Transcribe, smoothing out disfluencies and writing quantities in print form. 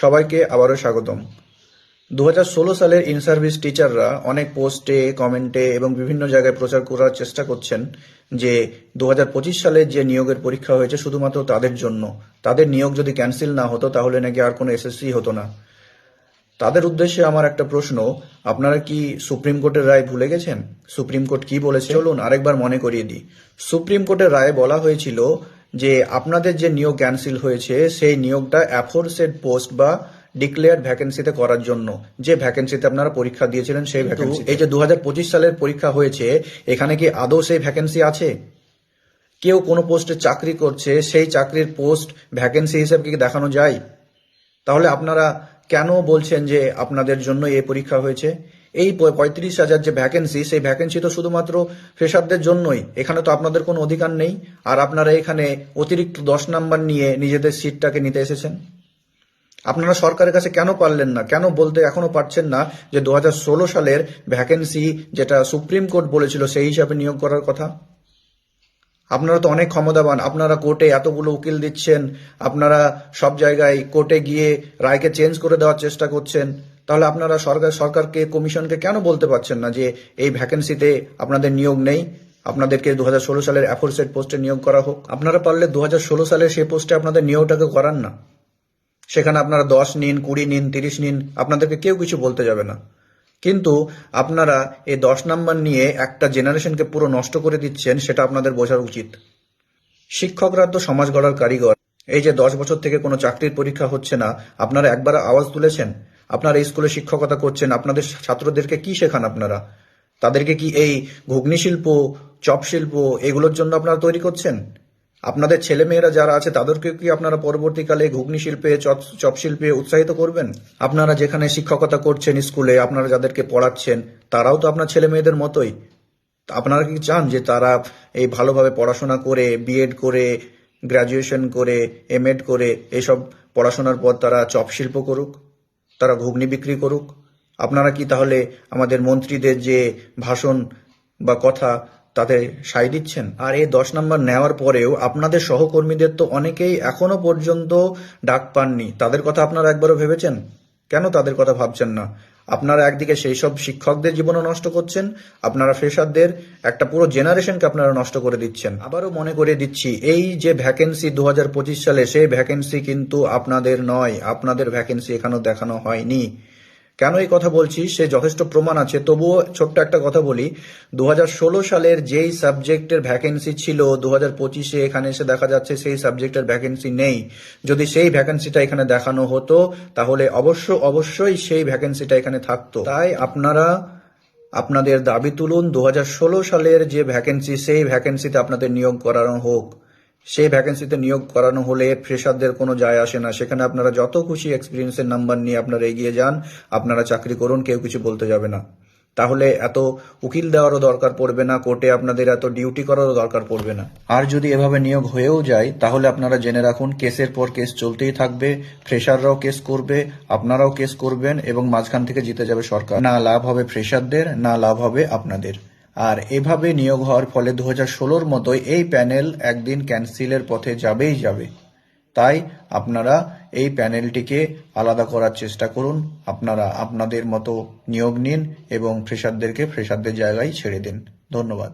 সবাইকে আবারও স্বাগতম। 2016 সালের ইন সার্ভিস টিচাররা অনেক পোস্টে, কমেন্টে এবং বিভিন্ন জায়গায় প্রচার করার চেষ্টা করছেন যে 2025 সালে যে নিয়োগের পরীক্ষা হয়েছে শুধুমাত্র তাদের জন্য। তাদের নিয়োগ যদি ক্যান্সেল না হতো তাহলে নাকি আর কোনো এসএসসি হতো না। তাদের উদ্দেশ্যে আমার একটা প্রশ্ন, আপনারা কি সুপ্রিম কোর্টের রায় ভুলে গেছেন? সুপ্রিম কোর্ট কি বলেছে চলুন আরেকবার মনে করিয়ে দিই। সুপ্রিম কোর্টের রায়ে বলা হয়েছিল যে আপনাদের যে নিয়োগ ক্যান্সেল হয়েছে সেই নিয়োগটা অ্যাফোরসেড পোস্ট বা ডিক্লেয়ার্ড ভ্যাকেন্সিতে করার জন্য, যে ভ্যাকেন্সিতে আপনারা পরীক্ষা দিয়েছিলেন সেই ভ্যাকেন্সি। এই যে 2025 সালের পরীক্ষা হয়েছে, এখানে কি আদৌ সেই ভ্যাকেন্সি আছে? কেউ কোনো পোস্টে চাকরি করছে, সেই চাকরির পোস্ট ভ্যাকেন্সি হিসেবে কি দেখানো যায়? তাহলে আপনারা কেন বলছেন যে আপনাদের জন্য এই পরীক্ষা হয়েছে? এই 35,000 যে ভ্যাকেন্সি, সেই ভ্যাকেন্সি তো শুধুমাত্র ফ্রেশারদের জন্যই। এখানে তো আপনাদের কোনো অধিকার নেই। আর আপনারা এখানে অতিরিক্ত 10 নাম্বার নিয়ে নিজেদের সিটটাকে নিতে এসেছেন। আপনারা সরকারের কাছে কেন পারলেন না, কেন বলতে এখনো পারছেন না যে 2016 সালের ভ্যাকেন্সি যেটা সুপ্রিম কোর্ট বলেছিল সেই হিসাবে নিয়োগ করার কথা? আপনারা তো অনেক ক্ষমতাবান, আপনারা কোর্টে এতগুলো উকিল দিচ্ছেন, আপনারা সব জায়গায় কোর্টে গিয়ে রায়কে চেঞ্জ করে দেওয়ার চেষ্টা করছেন। তাহলে আপনারা সরকারকে, কমিশনকে কেন বলতে পারছেন না যে এই ভ্যাকেন্সিতে আপনাদের নিয়োগ নেই, আপনাদেরকে 2016 সালের অ্যাফোরসেড পোস্টে নিয়োগ করা হোক? আপনারা পারলে 2016 সালের সেই পোস্টে আপনাদের নিয়োগটাকে করান না। সেখানে আপনারা 10 নিন, 20 নিন, 30 নিন, আপনাদেরকে কেউ কিছু বলতে যাবে না। কিন্তু আপনারা এই 10 নাম্বার নিয়ে একটা জেনারেশনকে পুরো নষ্ট করে দিচ্ছেন, সেটা আপনাদের বোঝা উচিত। শিক্ষকরা তো সমাজ গড়ার কারিগর। এই যে 10 বছর থেকে কোনো চাকরির পরীক্ষা হচ্ছে না, আপনারা একবার আওয়াজ তুলেছেন? আপনারা এই স্কুলে শিক্ষকতা করছেন, আপনাদের ছাত্রদেরকে কি শেখান আপনারা? তাদেরকে কি এই ঘুগনি শিল্প, চপ শিল্প এগুলোর জন্য আপনারা তৈরি করছেন? আপনাদের ছেলেমেয়েরা যারা আছে তাদেরকে কি আপনারা পরবর্তীকালে ঘুগনি শিল্পে, চপ শিল্পে উৎসাহিত করবেন? আপনারা যেখানে শিক্ষকতা করছেন স্কুলে, আপনারা যাদেরকে পড়াচ্ছেন তারাও তো আপনার ছেলে মেয়েদের মতোই। আপনারা কি চান যে তারা এই ভালোভাবে পড়াশোনা করে, বিএড করে, গ্র্যাজুয়েশন করে, এমএড করে এইসব পড়াশোনার পর তারা চপ শিল্প করুক, তারা ঘুগনি বিক্রি করুক? আপনারা কি তাহলে আমাদের মন্ত্রীদের যে ভাষণ বা কথা তাতে সায় দিচ্ছেন? আর এই 10 নাম্বার নেওয়ার পরেও আপনাদের সহকর্মীদের তো অনেকেই এখনো পর্যন্ত ডাক পাননি। তাদের কথা আপনারা একবারও ভেবেছেন? কেন তাদের কথা ভাবছেন না? আপনারা একদিকে সেই সব শিক্ষকদের জীবনও নষ্ট করছেন, আপনারা ফ্রেশারদের একটা পুরো জেনারেশনকে আপনারা নষ্ট করে দিচ্ছেন। আবারও মনে করে দিচ্ছি, এই যে ভ্যাকেন্সি 2025 সালে, সেই ভ্যাকেন্সি কিন্তু আপনাদের নয়। আপনাদের ভ্যাকেন্সি এখানেও দেখানো হয়নি। কেন এই কথা বলছি সে যথেষ্ট প্রমাণ আছে, তবুও ছোট্ট একটা কথা বলি। 2016 সালের যেই সাবজেক্টের ভ্যাকেন্সি ছিল 2025-এ এখানে এসে দেখা যাচ্ছে সেই সাবজেক্টের ভ্যাকেন্সি নেই। যদি সেই ভ্যাকেন্সিটা এখানে দেখানো হতো তাহলে অবশ্যই সেই ভ্যাকেন্সিটা এখানে থাকতো। তাই আপনারা আপনাদের দাবি তুলুন, 2016 সালের যে ভ্যাকেন্সি সেই ভ্যাকেন্সিতে আপনাদের নিয়োগ করানো হোক। সেই ভ্যাকেন্সিতে নিয়োগ করানো হলে ফ্রেশারদের কোনো যায় আসে না। সেখানে আপনারা যত খুশি এক্সপিরিয়েন্সের নাম্বার নিয়ে আপনারা এগিয়ে যান, আপনারা চাকরি করুন, কেউ কিছু বলতে যাবে না। তাহলে এত উকিল দেওয়ারও দরকার পড়বে না, কোর্টে আপনাদের এত ডিউটি করারও দরকার পড়বে না। আর যদি এভাবে নিয়োগ হয়েও যায় তাহলে আপনারা জেনে রাখুন, কেসের পর কেস চলতেই থাকবে। ফ্রেশাররাও কেস করবে, আপনারাও কেস করবেন এবং মাঝখান থেকে জিতে যাবে সরকার। না লাভ হবে ফ্রেশারদের, না লাভ হবে আপনাদের। আর এভাবে নিয়োগ হওয়ার ফলে 2016-র মতোই এই প্যানেল একদিন ক্যান্সেলের পথে যাবেই যাবে। তাই আপনারা এই প্যানেলটিকে আলাদা করার চেষ্টা করুন। আপনারা আপনাদের মতো নিয়োগ নিন এবং ফ্রেশারদেরকে ফ্রেশারদের জায়গায় ছেড়ে দিন। ধন্যবাদ।